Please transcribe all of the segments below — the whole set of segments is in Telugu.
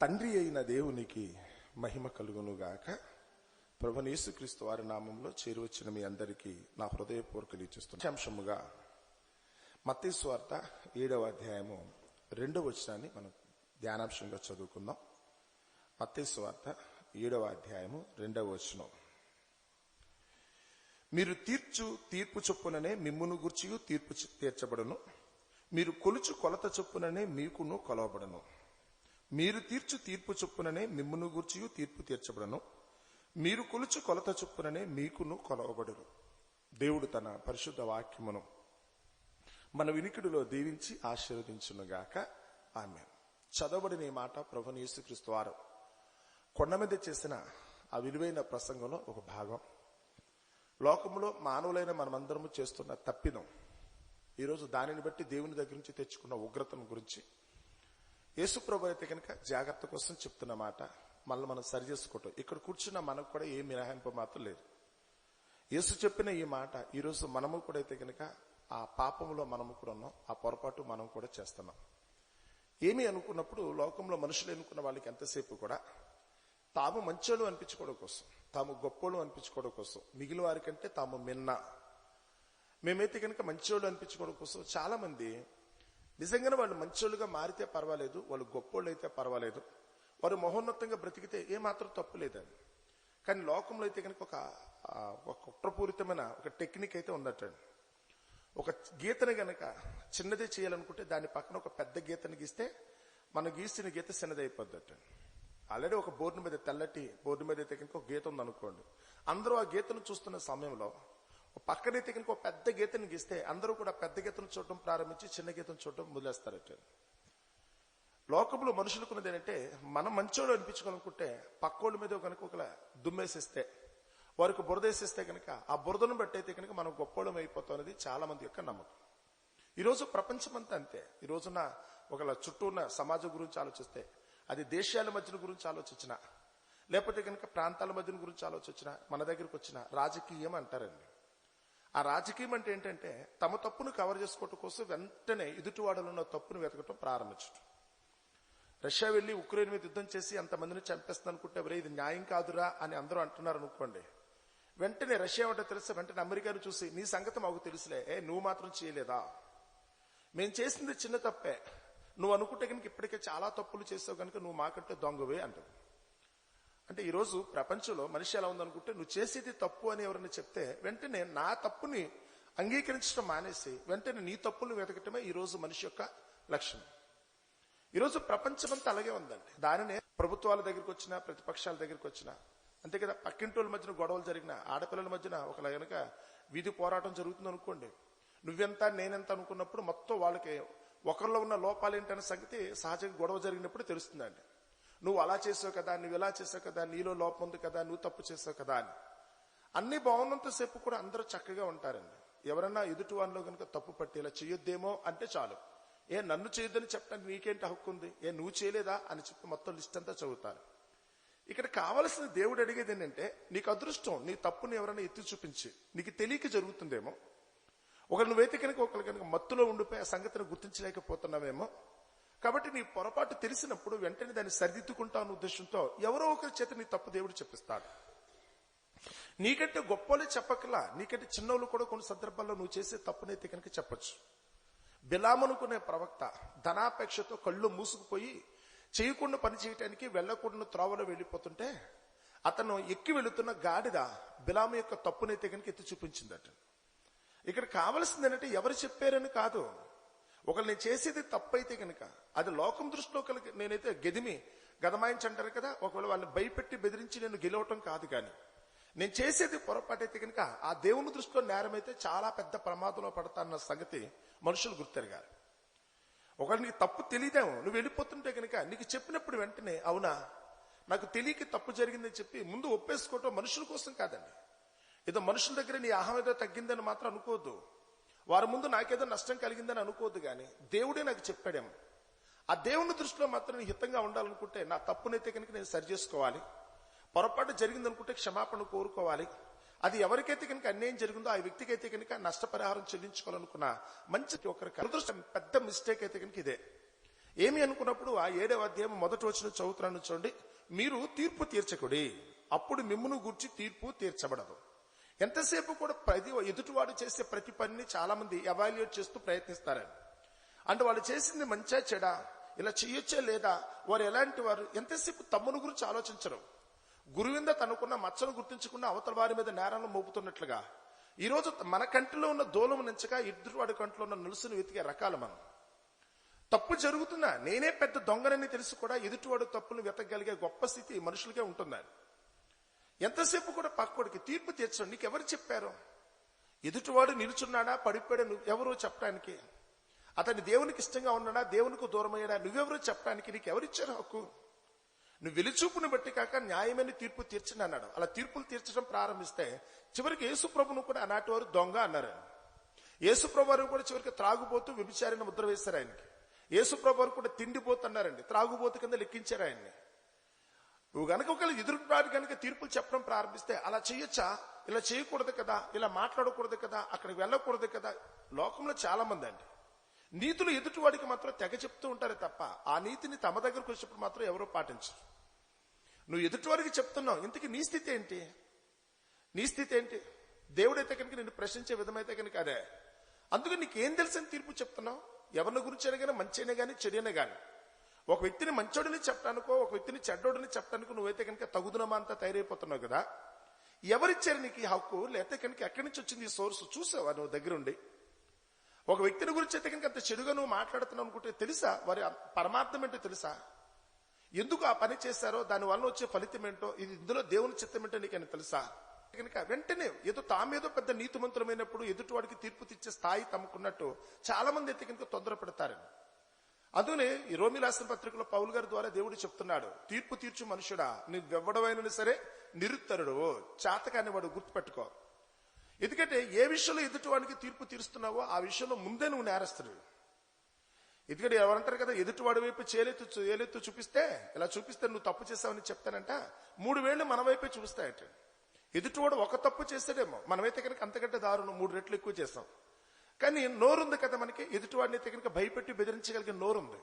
తండ్రి అయిన దేవునికి మహిమ కలుగునుగాక. ప్రభువైన యేసుక్రీస్తు వారి నామంలో చేరువచ్చిన మీ అందరికీ నా హృదయపూర్వక అంశముగా మత్తయి సువార్త 7వ అధ్యాయము 2వ వచనాన్ని మనం ధ్యానాంశంగా చదువుకుందాం. మత్తయి సువార్త 7వ అధ్యాయము 2వ వచనం. మీరు తీర్చు తీర్పు చొప్పుననే మిమ్మును గూర్చియు తీర్పు తీర్చబడును, మీరు కొలుచు కొలత చొప్పుననే మీకును కొలవబడును. మీరు తీర్చు తీర్పు చొప్పుననే మిమ్మును గూర్చియు తీర్పు తీర్చబడును, మీరు కొలుచు కొలత చొప్పుననే మీకును కొలవబడును. దేవుడు తన పరిశుద్ధ వాక్యమును మన వినికిడిలో దీవించి ఆశీర్వదించునుగాక. ఆమేన్. చదవబడిన ఈ మాట ప్రభువైన యేసుక్రీస్తు వారు కొండ మీద చేసిన ఆ విలువైన ప్రసంగంలో ఒక భాగం. లోకంలో మానవులైన మనమందరము చేస్తున్న తప్పిదం, ఈరోజు దానిని బట్టి దేవుని దగ్గర నుంచి తెచ్చుకున్న ఉగ్రతను గురించి యేసు ప్రభు అయితే కనుక జాగ్రత్త కోసం చెప్తున్న మాట మళ్ళీ మనం సరి చేసుకోవటం. ఇక్కడ కూర్చున్న మనకు కూడా ఏ మినహాయింపు మాత్రం లేదు. యేసు చెప్పిన ఈ మాట ఈరోజు మనము కూడా అయితే కనుక ఆ పాపంలో మనము కూడా ఉన్నాం, ఆ పొరపాటు మనం కూడా చేస్తున్నాం. ఏమి అనుకున్నప్పుడు లోకంలో మనుషులు ఎన్నుకున్న వాళ్ళకి ఎంతసేపు కూడా తాము మంచోళ్ళు అనిపించుకోవడం కోసం, తాము గొప్పోళ్ళు అనిపించుకోవడం కోసం, మిగిలిన వారికంటే తాము మిన్న, మేమైతే కనుక మంచోళ్ళు అనిపించుకోవడం కోసం చాలా మంది నిజంగానే వాళ్ళు మంచోళ్ళుగా మారితే పర్వాలేదు, వాళ్ళు గొప్పోళ్ళు అయితే పర్వాలేదు, వారు మహోన్నతంగా బ్రతికితే ఏమాత్రం తప్పు లేదండి. కానీ లోకంలో అయితే కనుక ఒక కుట్రపూరితమైన ఒక టెక్నిక్ అయితే ఉందటండి. ఒక గీతను గనక చిన్నదే చేయాలనుకుంటే దాని పక్కన ఒక పెద్ద గీతను గీస్తే మనం గీసిన గీత చిన్నదైపోద్దటండి. ఆల్రెడీ ఒక బోర్డు మీద తెల్లటి బోర్డు మీద అయితే కనుక ఒక గీత ఉందనుకోండి, అందరూ ఆ గీతను చూస్తున్న సమయంలో పక్కనైతే కనుక ఒక పెద్ద గీతను గీస్తే అందరూ కూడా పెద్ద గీతను చూడటం ప్రారంభించి చిన్న గీతను చూడటం మొదలేస్తారట. లోకంలో మనుషులకున్నది ఏంటంటే మనం మంచోళ్ళు అనిపించుకోవాలనుకుంటే పక్కోళ్ళ మీద కనుక ఒక దుమ్మేసిస్తే, వారికి బురదేసిస్తే కనుక ఆ బురదను బట్టి అయితే కనుక మనం గొప్పోళ్ళం అయిపోతాం అనేది చాలా మంది యొక్క నమ్మకం. ఈరోజు ప్రపంచమంతా అంతే. ఈ రోజున ఒకళ్ళ చుట్టూ ఉన్న సమాజం గురించి ఆలోచిస్తే, అది దేశాల మధ్యన గురించి ఆలోచించిన, లేకపోతే కనుక ప్రాంతాల మధ్యన గురించి ఆలోచించిన, మన దగ్గరకు వచ్చిన రాజకీయం అంటారండి. ఆ రాజకీయం అంటే ఏంటంటే తమ తప్పును కవర్ చేసుకోవటం కోసం వెంటనే ఎదుటివాడలో ఉన్న తప్పును వెతకటం ప్రారంభించడం. రష్యా వెళ్లి ఉక్రెయిన్ మీద యుద్ధం చేసి అంతమందిని చంపేస్తుంది అనుకుంటే ఎవరే ఇది న్యాయం కాదురా అని అందరూ అంటున్నారు అనుకోండి, వెంటనే రష్యా అంటే తెలిస్తే వెంటనే అమెరికాను చూసి నీ సంగతి మాకు తెలుసులే, నువ్వు మాత్రం చేయలేదా, మేము చేసింది చిన్న తప్పే, నువ్వు అనుకుంటే కనుక ఇప్పటికే చాలా తప్పులు చేసావు కనుక నువ్వు మాకంటే దొంగవే అంటది. అంటే ఈరోజు ప్రపంచంలో మనిషి ఎలా ఉందనుకుంటే నువ్వు చేసేది తప్పు అని ఎవరైనా చెప్తే వెంటనే నా తప్పుని అంగీకరించడం మానేసి వెంటనే నీ తప్పులు వెతకటమే ఈరోజు మనిషి యొక్క లక్షణం. ఈరోజు ప్రపంచమంతా అలాగే ఉందండి. దానినే ప్రభుత్వాల దగ్గరికి వచ్చినా ప్రతిపక్షాల దగ్గరికి వచ్చినా అంతే కదా. పక్కింటోళ్ళ మధ్యన గొడవలు జరిగిన, ఆడపిల్లల మధ్యన ఒక కనుక వీధి పోరాటం జరుగుతుంది అనుకోండి, నువ్వెంత నేనెంత అనుకున్నప్పుడు మొత్తం వాళ్ళకి ఒకరిలో ఉన్న లోపాలు ఏంటనే సంగతి సహజంగా గొడవ జరిగినప్పుడు తెలుస్తుందండి. నువ్వు అలా చేసావు కదా, నువ్వు ఇలా చేసావు కదా, నీలో లోపం ఉంది కదా, నువ్వు తప్పు చేసావు కదా అని. అన్ని బాగున్నంతసేపు కూడా అందరూ చక్కగా ఉంటారండి. ఎవరన్నా ఎదుటి వాళ్ళలో కనుక తప్పు పట్టి ఇలా చేయొద్దేమో అంటే చాలు, నన్ను చేయొద్దని చెప్పడానికి నీకేంటి హక్కు ఉంది, నువ్వు చేయలేదా అని చెప్పి మొత్తం లిస్ట్ అంతా చదువుతారు. ఇక్కడ కావలసిన దేవుడు అడిగేది ఏంటంటే నీకు అదృష్టం, నీ తప్పుని ఎవరైనా ఎత్తి చూపించి నీకు తెలియక జరుగుతుందేమో, ఒకరు నువ్వైతే కనుక ఒకరు కనుక మత్తులో ఉండిపోయి ఆ సంగతిని గుర్తించలేకపోతున్నావేమో, కాబట్టి నీ పొరపాటు తెలిసినప్పుడు వెంటనే దాన్ని సరిదిద్దుకుంటావు అన్న ఉద్దేశంతో ఎవరో ఒకరి చేత నీ తప్పు దేవుడు చెప్పిస్తాడు. నీకంటే గొప్పలే చెప్పకలా, నీకంటే చిన్నోళ్ళు కూడా కొన్ని సందర్భాల్లో నువ్వు చేసే తప్పునైతే కనుక చెప్పచ్చు. బిలామనుకునే ప్రవక్త ధనాపేక్షతో కళ్ళు మూసుకుపోయి చేయకుండా పని చేయటానికి వెళ్లకుండా త్రోవలో వెళ్ళిపోతుంటే అతను ఎక్కి వెళుతున్న గాడిద బిలాము యొక్క తప్పునైతే కనుక ఎత్తి చూపించిందట. ఇక్కడ కావలసింది ఏంటంటే ఎవరు చెప్పారని కాదు, ఒకళ్ళు నేను చేసేది తప్పైతే కనుక అది లోకం దృష్టిలో కలిగి నేనైతే గదమాయించి అంటారు కదా, ఒకవేళ వాళ్ళని భయపెట్టి బెదిరించి నేను గెలవటం కాదు, కానీ నేను చేసేది పొరపాటు అయితే కనుక ఆ దేవుని దృష్టిలో నేరమైతే చాలా పెద్ద ప్రమాదంలో పడతాన్న సంగతి మనుషులు గుర్తెరగాలి. ఒకవేళ నీకు తప్పు తెలియదేమో, నువ్వు వెళ్ళిపోతుంటే కనుక నీకు చెప్పినప్పుడు వెంటనే అవునా నాకు తెలియక తప్పు జరిగిందని చెప్పి ముందు ఒప్పేసుకోవటం మనుషుల కోసం కాదండి. ఏదో మనుషుల దగ్గర నీ అహం ఏదో తగ్గిందని మాత్రం అనుకోవద్దు, వారి ముందు నాకేదో నష్టం కలిగిందని అనుకోవద్దు, కానీ దేవుడే నాకు చెప్పాడేమో ఆ దేవుని దృష్టిలో మాత్రం నేను హితంగా ఉండాలనుకుంటే నా తప్పునైతే కనుక నేను సరి చేసుకోవాలి, పొరపాటు జరిగిందనుకుంటే క్షమాపణ కోరుకోవాలి, అది ఎవరికైతే కనుక అన్యాయం జరిగిందో ఆ వ్యక్తికి అయితే కనుక నష్టపరిహారం చెల్లించుకోవాలనుకున్న మంచి ఒకరికి పెద్ద మిస్టేక్ అయితే కనుక ఇదే. ఏమి అనుకున్నప్పుడు ఆ 7వ అధ్యాయం మొదటి వచనం చదువుతున్నాను చూడండి. మీరు తీర్పు తీర్చకుడి, అప్పుడు మిమ్మును గూర్చి తీర్పు తీర్చబడదు. ఎంతసేపు కూడా ఎదుటివాడు చేసే ప్రతి పనిని చాలా మంది ఎవాల్యుయేట్ చేస్తూ ప్రయత్నిస్తారని. అంటే వాళ్ళు చేసింది మంచా చెడా, ఇలా చెయ్యొచ్చా లేదా, వారు ఎలాంటి వారు, ఎంతసేపు తమ్ముని గురించి ఆలోచించరు. గురువింద తనకున్న మచ్చను గుర్తించకుండా అవతల వారి మీద నేరాలను మోపుతున్నట్లుగా ఈరోజు మన కంటిలో ఉన్న దూలం నుంచగా ఎదుటివాడి కంటిలో ఉన్న నులుసును వెతికే రకాలు మనం. తప్పు జరుగుతున్నా నేనే పెద్ద దొంగనని తెలిసి కూడా ఎదుటివాడు తప్పులు వెతకగలిగే గొప్ప స్థితి మనుషులకే ఉంటుందని. ఎంతసేపు కూడా పక్కోడికి తీర్పు తీర్చడం. నీకెవరు చెప్పారు? ఎదుటివాడు నిలుచున్నాడా పడిపోయాడా నువ్వెవరో చెప్పడానికి? అతని దేవునికి ఇష్టంగా ఉన్నాడా దేవునికి దూరమయ్యాడా నువ్వెవరో చెప్పడానికి నీకెవరిచ్చారు హక్కు? నువ్వు వెలిచూపును బట్టి కాక న్యాయమైన తీర్పు తీర్చని అన్నాడు. అలా తీర్పులు తీర్చడం ప్రారంభిస్తే చివరికి యేసుప్రభును కూడా ఆనాటి వారు దొంగ అన్నారు. యేసుప్రభు వారు కూడా చివరికి త్రాగుబోతూ వ్యభిచారిన ముద్ర వేశారు ఆయనకి. యేసుప్రభు వారు కూడా తిండిపోతున్నారండి, త్రాగుబోతు కింద లెక్కించారు ఆయన్ని. నువ్వు గనక ఒకళ్ళు ఎదురువాడు కనుక తీర్పులు చెప్పడం ప్రారంభిస్తే అలా చేయొచ్చా, ఇలా చేయకూడదు కదా, ఇలా మాట్లాడకూడదు కదా, అక్కడికి వెళ్ళకూడదు కదా. లోకంలో చాలా మంది అండి నీతులు ఎదుటివాడికి మాత్రం తెగ చెప్తూ ఉంటారు తప్ప ఆ నీతిని తమ దగ్గరకు వచ్చినప్పుడు మాత్రం ఎవరో పాటించరు. నువ్వు ఎదుటివాడికి చెప్తున్నావు, ఇంతకీ నీ స్థితి ఏంటి? నీ స్థితి ఏంటి? దేవుడైతే కనుక నిన్ను ప్రశ్నించే విధమైతే కనుక అదే. అందుకని నీకేం తెలుసని తీర్పు చెప్తున్నావు? ఎవరిని గురించి అయినా కానీ, మంచి అయినా కానీ చెడు అయినా కానీ. ఒక వ్యక్తిని మంచోడిని చెప్పడానికో ఒక వ్యక్తిని చెడ్డోడిని చెప్పడానికో నువ్వైతే కనుక తగుదనమా అంతా తయారైపోతున్నావు కదా. ఎవరిచ్చారు నీకు ఈ హక్కు? లేకపోతే కనుక ఎక్కడి నుంచి వచ్చింది ఈ సోర్స్? చూసావా నువ్వు దగ్గరుండి? ఒక వ్యక్తిని గురించి అయితే కనుక అంత చెడుగా నువ్వు మాట్లాడుతున్నావు అనుకుంటే తెలుసా వారి పరమార్థం ఏంటో తెలుసా? ఎందుకు ఆ పని చేశారో, దాని వల్ల వచ్చే ఫలితం ఏంటో, ఇది ఇందులో దేవుని చిత్తం ఏంటో నీకని తెలుసా? కనుక వెంటనే ఏదో తామేదో పెద్ద నీతిమంతులమైనప్పుడు ఎదుటివాడికి తీర్పు తెచ్చే స్థాయి తమకున్నట్టు చాలా మంది అయితే కనుక తొందరపడతారని. అందుకనే ఈ రోమీ రాసిన పత్రికలో పౌలు గారి ద్వారా దేవుడు చెప్తున్నాడు, తీర్పు తీర్చు మనుషుడా, నువ్వెవ్వడమైనా సరే నిరుత్తరుడు, చాతకాని వాడు గుర్తుపెట్టుకో. ఎందుకంటే ఏ విషయంలో ఎదుటివాడికి తీర్పు తీరుస్తున్నావో ఆ విషయంలో ముందే నువ్వు నేరస్తుడు. ఎందుకంటే ఎవరంటారు కదా, ఎదుటివాడి వైపు ఏలెత్తు చూపిస్తే, ఇలా చూపిస్తే నువ్వు తప్పు చేసావని చెప్తానంట 3 వేళ్లు మన వైపే చూపిస్తాయట. ఎదుటివాడు ఒక తప్పు చేస్తాడేమో, మనమైతే కనుక అంతకంటే దారుణం 3 రెట్లు ఎక్కువ చేస్తాం. కానీ నోరుంది కదా మనకి, ఎదుటివాడిని అయితే కనుక భయపెట్టి బెదిరించగలిగే నోరుంది.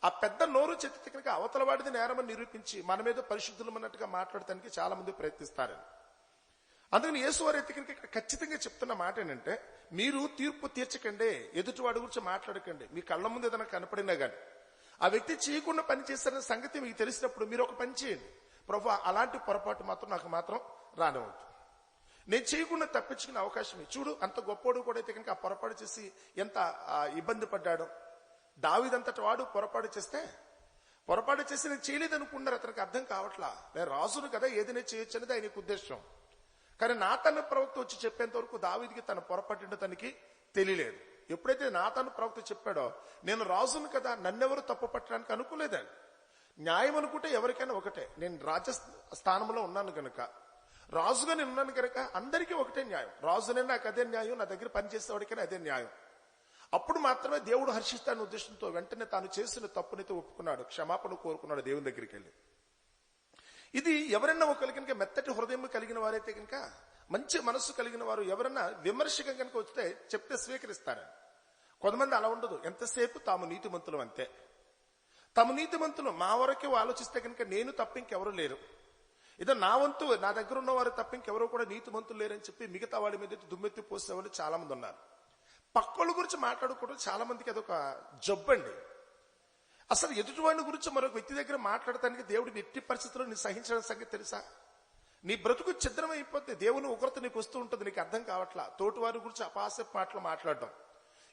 ఆ పెద్ద నోరు చెత్తితే కనుక అవతల వాడిది నేరమని నిరూపించి మన మీద పరిశుద్ధులు అన్నట్టుగా మాట్లాడటానికి చాలా మంది ప్రయత్నిస్తారని. అందుకని యేసువారు అయితే కనుక ఇక్కడ ఖచ్చితంగా చెప్తున్న మాట ఏంటంటే, మీరు తీర్పు తీర్చకండి, ఎదుటివాడి గురించి మాట్లాడకండి. మీ కళ్ళ ముందు ఏదైనా కనపడినా గానీ ఆ వ్యక్తి చేయకుండా పని చేస్తారనే సంగతి మీకు తెలిసినప్పుడు మీరు ఒక పని చేయండి, ప్రభు అలాంటి పొరపాటు మాత్రం నాకు మాత్రం రానివ్వద్దు, నేను చేయకుండా తప్పించుకునే అవకాశం చూడు. అంత గొప్పోడు కూడా అయితే కనుక ఆ పొరపాటు చేసి ఎంత ఇబ్బంది పడ్డాడు. దావీదంతటి వాడు పొరపాటు చేస్తే, పొరపాటు చేసి నేను చేయలేదనుకున్నారు, అతనికి అర్థం కావట్లా. నేను రాజును కదా, ఏదైనా చేయొచ్చు అనేది ఆయనకు ఉద్దేశం. కానీ నాతాను ప్రవక్త వచ్చి చెప్పేంత వరకు దావీదికి తన పొరపాటు తనకి తెలియలేదు. ఎప్పుడైతే నాతాను ప్రవక్త చెప్పాడో, నేను రాజును కదా, నన్నెవరు తప్పు పట్టడానికి అనుకోలేదని. న్యాయం అనుకుంటే ఎవరికైనా ఒకటే, నేను రాజస్థానంలో ఉన్నాను కనుక, రాజుగా నేను ఉన్నాను కనుక అందరికీ ఒకటే న్యాయం. రాజునే నాకు అదే న్యాయం, నా దగ్గర పనిచేసేవాడికైనా అదే న్యాయం. అప్పుడు మాత్రమే దేవుడు హర్షిస్తాన ఉద్దేశంతో వెంటనే తాను చేసిన తప్పునైతే ఒప్పుకున్నాడు, క్షమాపణ కోరుకున్నాడు దేవుని దగ్గరికి వెళ్ళి. ఇది ఎవరైనా ఒకరికి కనుక మెత్తటి హృదయం కలిగిన వారైతే కనుక, మంచి మనస్సు కలిగిన వారు ఎవరన్నా విమర్శగా కనుక వస్తే చెప్తే స్వీకరిస్తారని. కొంతమంది అలా ఉండదు, ఎంతసేపు తాము నీతిమంతులు అంతే. తాము నీతిమంతులు మా వరకే ఆలోచిస్తే కనుక నేను తప్ప ఇంకెవరు లేరు, ఇదో నా వంతు, నా దగ్గర ఉన్న వారు తప్ప ఇంకెవరో కూడా నీతిమంతులు లేరని చెప్పి మిగతా వాడి మీద దుమ్మెత్తి పోసేవాళ్ళు చాలా మంది ఉన్నారు. పక్కోళ్ళ గురించి మాట్లాడుకోవడం చాలా మందికి అదొక జబ్బండి. అసలు ఎదుటివాడిని గురించి మరొక వ్యక్తి దగ్గర మాట్లాడటానికి దేవుడిని ఎట్టి పరిస్థితుల్లో నీ సహించడం సంగతి తెలుసా? నీ బ్రతుకు ఛిద్రం అయిపోతే దేవుని ఉగ్రత నీకు వస్తూ ఉంటుంది, నీకు అర్థం కావట్లా. తోటి వారి గురించి అపాసపు మాటలు మాట్లాడడం,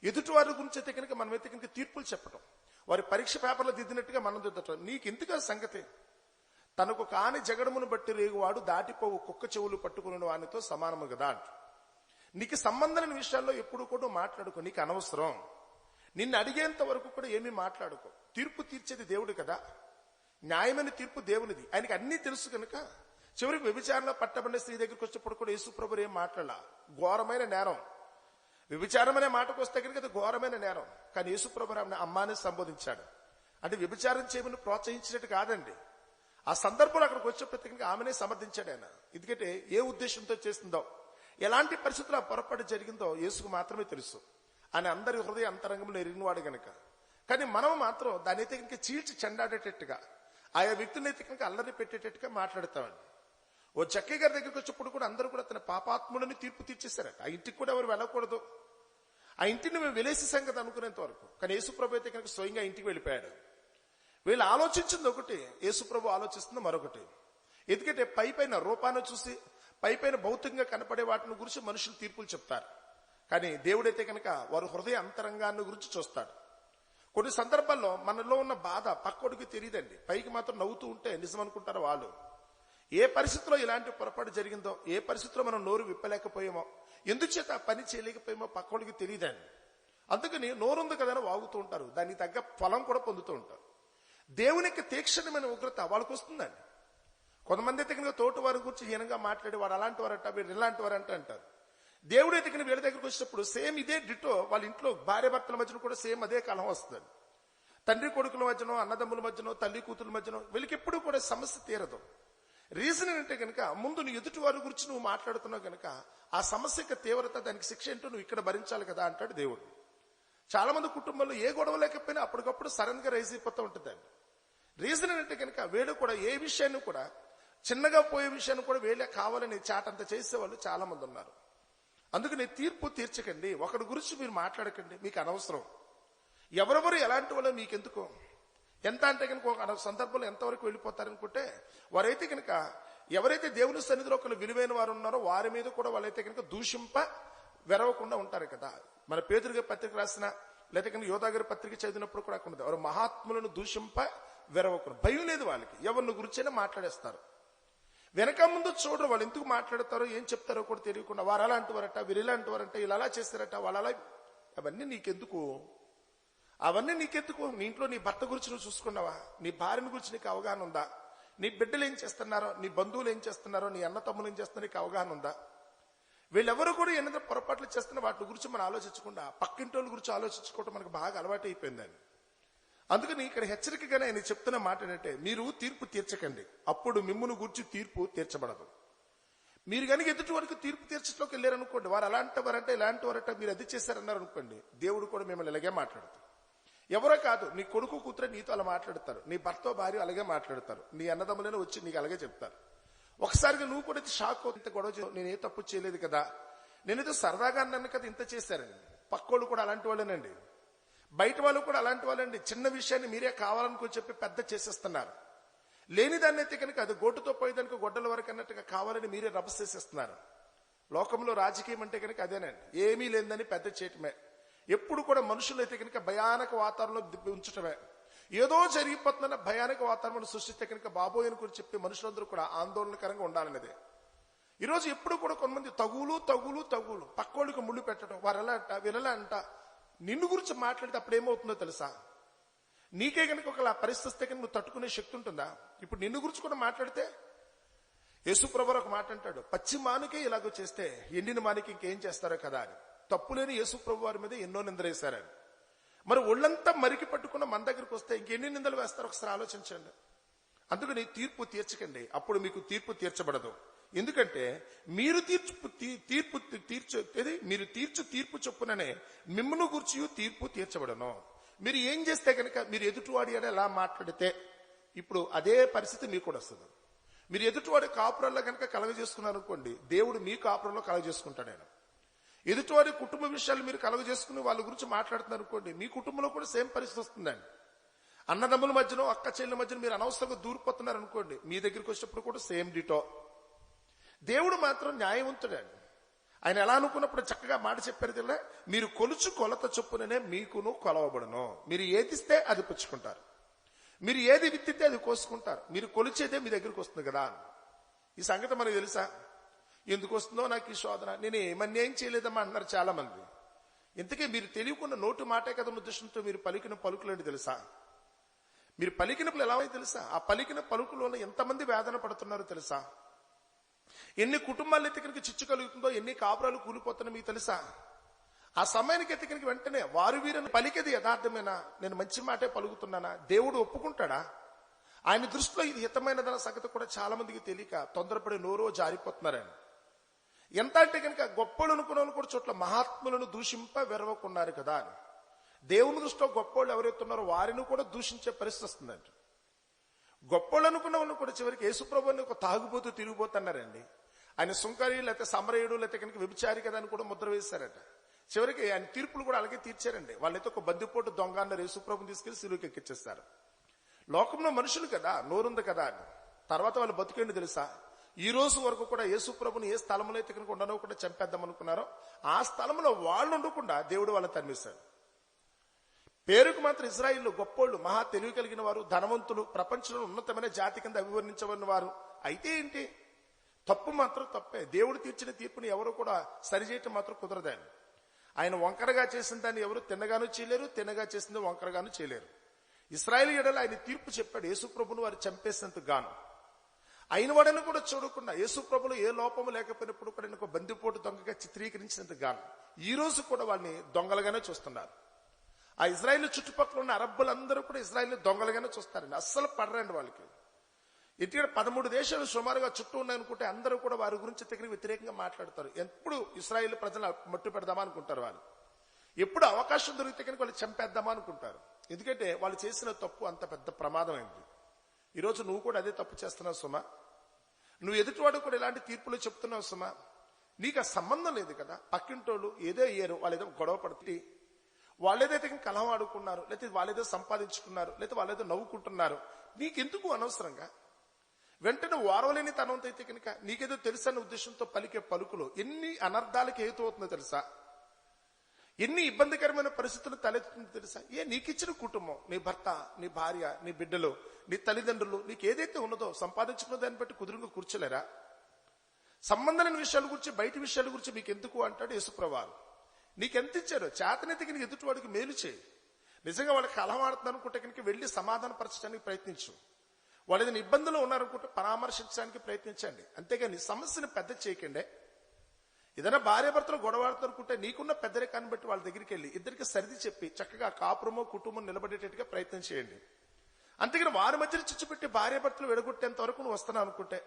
ఎదుటివారి గురించి అయితే కనుక మనమైతే కనుక తీర్పులు చెప్పడం, వారి పరీక్ష పేపర్లు దిద్దినట్టుగా మనం దిద్దటం. నీకు ఎందుకు సంగతి? తనకు కాని జగడమును బట్టి రేగువాడు దాటిపోవు కుక్క చెవులు పట్టుకుని వానితో సమానము కదా అంట. నీకు సంబంధమైన విషయాల్లో ఎప్పుడు కూడా మాట్లాడుకో, నీకు అనవసరం. నిన్ను అడిగేంత వరకు కూడా ఏమీ మాట్లాడుకో. తీర్పు తీర్చేది దేవుడు కదా, న్యాయమైన తీర్పు దేవునిది, ఆయనకి అన్నీ తెలుసు కనుక. చివరికి వ్యభిచారంలో పట్టబడిన స్త్రీ దగ్గరికి వచ్చినప్పుడు కూడా యేసుప్రభువు ఏం మాట్లాడాల, ఘోరమైన నేరం. వ్యభిచారం అనే మాటకు వస్తే కనుక అది ఘోరమైన నేరం. కానీ యేసుప్రభువు ఆమెను అమ్మాని సంబోధించాడు. అంటే వ్యభిచారం చేయమని ప్రోత్సహించినట్టు కాదండి. ఆ సందర్భంలో అక్కడికి వచ్చేప్పటికీ ఆమెనే సమర్థించాడు ఆయన. ఎందుకంటే ఏ ఉద్దేశంతో చేస్తుందో, ఎలాంటి పరిస్థితుల్లో పొరపాటు జరిగిందో యేసుకు మాత్రమే తెలుసు. ఆయన అందరి హృదయ అంతరంగంలో ఎరిగినవాడు గనక. కానీ మనం మాత్రం దాని అయితే కనుక చీల్చి చెండాడేటట్టుగా, ఆయా వ్యక్తులను అయితే కనుక అల్లరి పెట్టేటట్టుగా మాట్లాడతామండి. ఓ జక్కయ్య గారి దగ్గరికి వచ్చినప్పుడు కూడా అందరూ కూడా తన పాపాత్ముడిని తీర్పు తీర్చేశారట. ఆ ఇంటికి కూడా ఎవరు వెళ్ళకూడదు, ఆ ఇంటిని మేము వెలేసేసాం కదా అనుకునేంత వరకు. కానీ యేసుప్రభు అయితే కనుక స్వయంగా ఇంటికి వెళ్ళిపోయాడు. వీళ్ళు ఆలోచించింది ఒకటి, యేసుప్రభు ఆలోచిస్తుంది మరొకటి. ఎందుకంటే పైపైన రూపాన్ని చూసి, పైపైన భౌతికంగా కనపడే వాటిని గురించి మనుషులు తీర్పులు చెప్తారు. కానీ దేవుడైతే కనుక వారు హృదయ అంతరంగాన్ని గురించి చూస్తాడు. కొన్ని సందర్భాల్లో మనలో ఉన్న బాధ పక్కోడికి తెలియదండి, పైకి మాత్రం నవ్వుతూ ఉంటే నిజం అనుకుంటారు వాళ్ళు. ఏ పరిస్థితిలో ఇలాంటి పొరపాటు జరిగిందో, ఏ పరిస్థితిలో మనం నోరు విప్పలేకపోయామో, ఎందుచేత ఆ పని చేయలేకపోయామో పక్కోడికి తెలియదండి. అందుకని నోరుంది కదా అని వాగుతూ ఉంటారు, దానికి తగ్గ ఫలం కూడా పొందుతూ ఉంటారు. దేవునికి తీక్షణమైన ఉగ్రత వాళ్ళకు వస్తుందండి. కొంతమంది అయితే కనుక తోటి వారి గురించి హీనంగా మాట్లాడి వారు అలాంటి వారంట, వీరు ఇలాంటి వారంట అంటారు. దేవుడు అయితే కనుక వీళ్ళ దగ్గరకు వచ్చినప్పుడు సేమ్ ఇదే డిటో వాళ్ళ ఇంట్లో భార్య భర్తల మధ్యన కూడా సేమ్ అదే కలహం వస్తుంది. తండ్రి కొడుకుల మధ్యనో, అన్నదమ్ముల మధ్యనో, తల్లి కూతుల మధ్యనో వీళ్ళకి ఎప్పుడు కూడా సమస్య తీరదు. రీజన్ ఏంటంటే కనుక ముందు నీ ఎదుటి వారి గురించి నువ్వు మాట్లాడుతున్నావు కనుక ఆ సమస్యకి తీవ్రత, దానికి శిక్ష ఏంటో నువ్వు ఇక్కడ భరించాలి కదా అంటాడు దేవుడు. చాలా మంది కుటుంబంలో ఏ గొడవ లేకపోయినా అప్పటికప్పుడు సడన్ గా రైజ్ అయిపోతూ ఉంటుందండి. రీజన్ ఏంటంటే కనుక వీళ్ళు కూడా ఏ విషయాన్ని కూడా, చిన్నగా పోయే విషయాన్ని కూడా వీళ్ళే కావాలని చాటంత చేసేవాళ్ళు చాలా మంది ఉన్నారు. అందుకని తీర్పు తీర్చకండి, ఒకరి గురించి మీరు మాట్లాడకండి, మీకు అనవసరం. ఎవరెవరు ఎలాంటి వాళ్ళు మీకెందుకు. ఎంత అంటే కనుక ఒక సందర్భంలో ఎంతవరకు వెళ్ళిపోతారనుకుంటే, వారైతే కనుక ఎవరైతే దేవుని సన్నిధిలో ఒకరు విలువైన వారు ఉన్నారో వారి మీద కూడా వాళ్ళైతే కనుక దూషింప వెరవకుండా ఉంటారు కదా. మన పేతురు గారి పత్రిక రాసిన, లేదా కనుక యోధా గారి పత్రిక చదివినప్పుడు కూడా అక్కడ వారు మహాత్ములను దూషింప వెరవకుండా, భయం లేదు వాళ్ళకి, ఎవరిని గురించైనా మాట్లాడేస్తారు. వెనక ముందు చూడరు, వాళ్ళు ఎందుకు మాట్లాడతారో ఏం చెప్తారో కూడా తెలియకుండా వారు అలాంటి వారట, వీరు ఇలాంటి వారంట, వీళ్ళు అలా చేస్తారట, వాళ్ళు అలా. అవన్నీ నీకెందుకు, అవన్నీ నీకెందుకు? నీ ఇంట్లో నీ భర్త గురించి నువ్వు చూసుకున్నావా? నీ భార్యను గురించి నీకు అవగాహన ఉందా? నీ బిడ్డలు ఏం చేస్తున్నారో, నీ బంధువులు ఏం చేస్తున్నారో, నీ అన్న తమ్ములు ఏం చేస్తున్నారో నీకు అవగాహన ఉందా? వీళ్ళెవరు కూడా ఎన్నో పొరపాట్లు చేస్తున్నా వాటి గురించి మనం ఆలోచించకుండా పక్కింటోళ్ళ గురించి ఆలోచించుకోవటం మనకు బాగా అలవాటు అయిపోయిందండి. అందుకని ఇక్కడ హెచ్చరికగానే ఆయన చెప్తున్న మాట ఏంటంటే, మీరు తీర్పు తీర్చకండి, అప్పుడు మిమ్మును గురించి తీర్పు తీర్చబడదు. మీరు కనుక ఎదుటి వరకు తీర్పు తీర్చట్లోకి వెళ్ళారనుకోండి, వారు అలాంటి వారంటే ఇలాంటి వారంటే మీరు అది చేశారన్నారు అనుకోండి, దేవుడు కూడా మిమ్మల్ని ఇలాగే మాట్లాడతారు. ఎవరో కాదు, నీ కొడుకు కూతురే నీతో అలా మాట్లాడతారు, నీ భర్త భార్య అలాగే మాట్లాడతారు, నీ అన్నదమ్ములనే వచ్చి నీకు అలాగే చెప్తారు. ఒకసారిగా నువ్వు కూడా షాక్ అవుతుంది, ఇంత గొడవ నేనే తప్పు చేయలేదు కదా, నేనేదో సరదాగా అన్నాను కదా ఇంత చేశారని. పక్కోళ్ళు కూడా అలాంటి వాళ్ళేనండి, బయట వాళ్ళు కూడా అలాంటి వాళ్ళండి. చిన్న విషయాన్ని మీరే కావాలనుకో చెప్పి పెద్ద చేసేస్తున్నారు. లేని దాన్ని అయితే కనుక అది గోటుతో పోయేదానికి గొడ్డల వరకు అన్నట్టుగా కావాలని మీరే రభస చేసేస్తున్నారు. లోకంలో రాజకీయం అంటే కనుక అదేనండి, ఏమీ లేదని పెద్ద చేయటమే. ఎప్పుడు కూడా మనుషులు అయితే కనుక భయానక వాతావరణంలో ఉంచటమే. ఏదో జరిగిపోతుందన్న భయానక వాతావరణం సృష్టిస్తే కనుక బాబోయ్ అని చెప్పి మనుషులందరూ కూడా ఆందోళనకరంగా ఉండాలనేదే. ఈరోజు ఎప్పుడు కూడా కొంతమంది తగులు పక్కోళ్ళకి ముళ్ళు పెట్టడం, వారు ఎలా అంట, వీరెలా అంట, నిన్ను గురించి మాట్లాడితే అప్పుడు ఏమవుతుందో తెలుసా? నీకే కనుక ఒక పరిస్థితి వస్తే కనుక నువ్వు తట్టుకునే శక్తి ఉంటుందా? ఇప్పుడు నిన్ను గురించి కూడా మాట్లాడితే యేసుప్రభు ఒక మాట అంటాడు, పచ్చి మానుకే ఇలాగో చేస్తే ఎండిన మానికి ఇంకేం చేస్తారో కదా అని. తప్పులేని యేసుప్రభు వారి మీద ఎన్నో నిందలేశారని. మరి ఒళ్ళంతా మరికి పట్టుకున్న మన దగ్గరికి వస్తే ఇంకెన్ని నిందలు వేస్తారో ఒకసారి ఆలోచించండి. అందుకని తీర్పు తీర్చకండి, అప్పుడు మీకు తీర్పు తీర్చబడదు. ఎందుకంటే మీరు తీర్చు తీర్పు చొప్పుననే మిమ్మును గురించి తీర్పు తీర్చబడను. మీరు ఏం చేస్తే కనుక, మీరు ఎదుటివాడి ఎలా మాట్లాడితే ఇప్పుడు అదే పరిస్థితి మీకు కూడా వస్తుంది. మీరు ఎదుటివాడి కాపురంలో కనుక కలగజేసుకున్నారు అనుకోండి, దేవుడు మీ కాపురంలో కలగజేసుకుంటాడు. ఆయన ఎదుటివాడి కుటుంబ విషయాలు మీరు కలగజేసుకుని వాళ్ళ గురించి మాట్లాడుతున్నారు అనుకోండి, మీ కుటుంబంలో కూడా సేమ్ పరిస్థితి వస్తుందండి. అన్నదమ్ముల మధ్యనో అక్క చెల్లెల మధ్యన మీరు అనవసరంగా దూరిపోతున్నారు అనుకోండి, మీ దగ్గరికి వచ్చినప్పుడు కూడా సేమ్ డిటో. దేవుడు మాత్రం న్యాయవంతుడండి. ఆయన ఎలా అనుకున్నప్పుడు చక్కగా మాట చెప్పారు కదా, మీరు కొలుచు కొలత చొప్పుననే మీకును కొలవబడును. మీరు ఏదిస్తే అది పుచ్చుకుంటారు, మీరు ఏది విత్తితే అది కోసుకుంటారు, మీరు కొలిచేదే మీ దగ్గరికి వస్తుంది కదా. ఈ సంగతి మనకు తెలుసా? ఎందుకు వస్తుందో నాకు ఈ శోధన, నేను ఏమన్యాయం చేయలేదమ్మా అంటున్నారు చాలా మంది. ఇంతకీ మీరు తెలియకుండా నోటు మాటే కదా ఉద్దేశంతో మీరు పలికిన పలుకులండి తెలుసా? మీరు పలికినప్పుడు ఎలా అయింది తెలుసా? ఆ పలికిన పలుకులలో ఎంతమంది వేదన పడుతున్నారో తెలుసా? ఎన్ని కుటుంబాలు ఎత్తికనికి చిచ్చు కలుగుతుందో, ఎన్ని కాపురాలు కూలిపోతున్నా మీకు తెలుసా? ఆ సమయానికి ఎత్తికనికి వెంటనే వారు వీరని పలికేది యథార్థమేనా, నేను మంచి మాటే పలుకుతున్నానా, దేవుడు ఒప్పుకుంటాడా? ఆయన దృష్టిలో ఇది హితమైనదన్న సంగతి కూడా చాలా మందికి తెలియక తొందరపడి నోరో జారిపోతున్నారని. ఎంత అంటే కనుక గొప్పలు అనుకున్న కూడా చోట్ల మహాత్ములను దూషింప వెరవకున్నారు కదా అని. దేవుని దృష్టిలో గొప్పోళ్ళు ఎవరైతే ఉన్నారో వారిని కూడా దూషించే పరిస్థితి వస్తుందంట. గొప్పోళ్ళు అనుకున్న వాళ్ళు కూడా చివరికి యేసుప్రభుని ఒక తాగుబోతూ తిరిగిపోతున్నారండి. ఆయన సుంకరి లేకపోతే సమరయుడు లేకపోతే కనుక వ్యభిచారి కదా అని కూడా ముద్ర వేశారట. చివరికి ఆయన తీర్పులు కూడా అలాగే తీర్చారండి. వాళ్ళైతే ఒక బందిపోటు దొంగ అన్నారు, యేసుప్రభుని తీసుకెళ్లి సిలువకి ఎక్కిచ్చేస్తారు. లోకంలో మనుషులు కదా, నోరుంది కదా అని. తర్వాత వాళ్ళు బతుకేండి తెలుసా, ఈ రోజు వరకు కూడా యేసుప్రభుని ఏ స్థలంలో అయితే కనుక ఉండనో చంపేద్దాం అనుకున్నారో ఆ స్థలంలో వాళ్ళు ఉండకుండా దేవుడు వాళ్ళని తరిమేశాడు. పేరుకు మాత్రం ఇజ్రాయిల్ గొప్పోళ్ళు, మహా తెలివి కలిగిన వారు, ధనవంతులు, ప్రపంచంలో ఉన్నతమైన జాతి కింద అభివర్ణించబడిన వారు. అయితే ఏంటి, తప్పు మాత్రం తప్పే. దేవుడు తీర్చిన తీర్పుని ఎవరు కూడా సరిచేయటం మాత్రం కుదరదండి. ఆయన వంకరగా చేసిన దాన్ని ఎవరు తిన్నగానూ చేయలేరు, తిన్నగా చేసింది వంకరగాను చేయలేరు. ఇశ్రాయేలు ఎడల ఆయన తీర్పు చెప్పాడు, యేసుప్రభును వారు చంపేసినందుకు గాను. అయిన వాడని కూడా చూడకుండా యేసుప్రభులో ఏ లోపము లేకపోయినప్పుడు కూడా ఒక బందిపోటు దొంగగా చిత్రీకరించినందుకు గాను ఈ రోజు కూడా వాళ్ళని దొంగలుగానే చూస్తున్నారు. ఆ ఇజ్రాయేల్ చుట్టుపక్కల ఉన్న అరబ్బులందరూ కూడా ఇజ్రాయేల్ దొంగలుగానే చూస్తారండి. అస్సలు పడరండి వాళ్ళకి. ఎందుకంటే 13 దేశాలు సుమారుగా చుట్టూ ఉన్నాయనుకుంటే అందరూ కూడా వారి గురించి దగ్గర వ్యతిరేకంగా మాట్లాడతారు. ఎప్పుడు ఇశ్రాయేల్ ప్రజలు మట్టు పెడదామా అనుకుంటారు. వాళ్ళు ఎప్పుడు అవకాశం దొరికితే కనుక వాళ్ళు చంపేద్దామా అనుకుంటారు. ఎందుకంటే వాళ్ళు చేసిన తప్పు అంత పెద్ద ప్రమాదం అయింది. ఈరోజు నువ్వు కూడా అదే తప్పు చేస్తున్నావు సుమా. నువ్వు ఎదుటివాడు కూడా ఇలాంటి తీర్పులు చెప్తున్నావు సుమా. నీకు ఆ సంబంధం లేదు కదా. పక్కింటోళ్ళు ఏదో అయ్యారు, వాళ్ళు ఏదో గొడవ పడుతుంది, వాళ్ళేదైతే కలహం ఆడుకున్నారు, లేకపోతే వాళ్ళేదో సంపాదించుకున్నారు, లేకపోతే వాళ్ళేదో నవ్వుకుంటున్నారు, నీకెందుకు అనవసరంగా. వెంటనే వారవలేని తనంతో అయితే కనుక నీకేదో తెలుసన్న ఉద్దేశంతో పలికే పలుకులు ఎన్ని అనర్థాలకు హేతు అవుతుందో తెలుసా, ఎన్ని ఇబ్బందికరమైన పరిస్థితులు తలెత్తుందో తెలుసా. నీకిచ్చిన కుటుంబం, నీ భర్త, నీ భార్య, నీ బిడ్డలు, నీ తల్లిదండ్రులు, నీకు ఏదైతే ఉన్నదో సంపాదించుకున్న దాన్ని బట్టి కుదురుగా కూర్చోలేరా. సంబంధం లేని విషయాల గురించి, బయట విషయాల గురించి మీకు ఎందుకు అంటాడు యేసుప్రభువు. నీకెంత ఇచ్చారో చేతనైతే కనుక ఎదుటివాడికి మేలు చేయి. నిజంగా వాళ్ళకి కలహం ఆడుతున్నారు అనుకుంటే కనుక వెళ్లి సమాధాన పరచడానికి ప్రయత్నించు. వాళ్ళు ఏదైనా ఇబ్బందులు ఉన్నారనుకుంటే పరామర్శించడానికి ప్రయత్నించండి. అంతేగాని సమస్యను పెద్ద చేయకండి. ఏదైనా భార్య భర్తలు గొడవాడుతునుకుంటే నీకున్న పెద్దరికాన్ని బట్టి వాళ్ళ దగ్గరికి వెళ్ళి ఇద్దరికి సరిది చెప్పి చక్కగా కాపురమో కుటుంబం నిలబడేటట్టుగా ప్రయత్నం చేయండి. అంతేగాని వారి మధ్యలో చిచ్చుపెట్టి భార్య భర్తలు విడగొట్టేంత వరకు నువ్వు వస్తున్నావు అనుకుంటే,